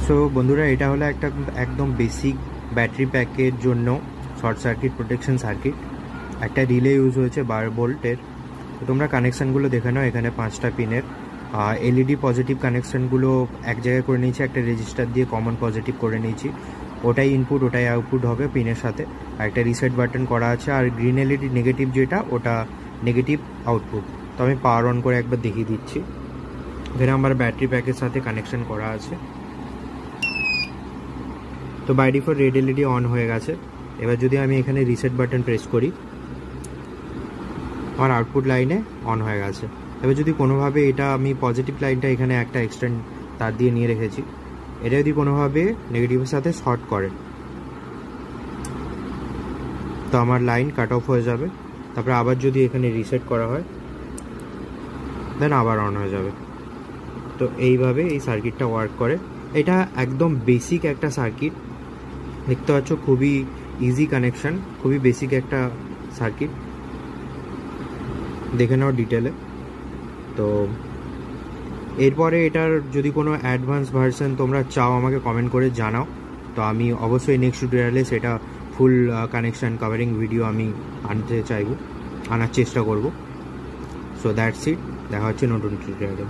So বন্ধুরা, এটা হলো একটা একদম বেসিক ব্যাটারি প্যাকের জন্য শর্ট সার্কিট প্রোটেকশন সার্কিট। একটা রিলে ইউজ হয়েছে 12 ভোল্টের। তো তোমরা কানেকশানগুলো দেখে নাও। এখানে 5টা পিনের এলইডি পজিটিভ কানেকশানগুলো এক জায়গায় করে নিয়েছি, একটা রেজিস্টার দিয়ে কমন পজিটিভ করে নিয়েছি। ওটাই ইনপুট, ওটাই আউটপুট হবে পিনের সাথে। আর একটা রিসেট বাটন করা আছে। আর গ্রিন এলইডি নেগেটিভ যেটা, ওটা নেগেটিভ আউটপুট। তো আমি পাওয়ার অন করে একবার দেখিয়ে দিচ্ছি। এখানে আমার ব্যাটারি প্যাকের সাথে কানেকশান করা আছে। তো by default red LED on হয়ে গেছে। এবার যদি আমি এখানে রিসেট বাটন প্রেস করি, আমার আউটপুট লাইনে অন হয়ে গেছে। এবার যদি কোনোভাবে এটা আমি পজিটিভ লাইনটা এখানে একটা এক্সটেন্ড তার দিয়ে নিয়ে রেখেছি, এটা যদি কোনোভাবে নেগেটিভের সাথে শর্ট করে, তো আমার লাইন কাট অফ হয়ে যাবে। তারপরে আবার যদি এখানে রিসেট করা হয়, দেন আবার অন হয়ে যাবে। তো এইভাবে এই সার্কিটটা ওয়ার্ক করে। এটা একদম বেসিক একটা সার্কিট, দেখতে পাচ্ছ, খুবই ইজি কানেকশান, খুবই বেসিক একটা সার্কিট। দেখে নাও ডিটেলে। তো এরপরে এটার যদি কোনো অ্যাডভান্স ভার্সন তোমরা চাও, আমাকে কমেন্ট করে জানাও। তো আমি অবশ্যই নেক্সট টিউটোরিয়ালে সেটা ফুল কানেকশান কভারিং ভিডিও আমি আনার চেষ্টা করব। So that's it. দেখা হচ্ছে নতুন টিউটোরিয়ালে।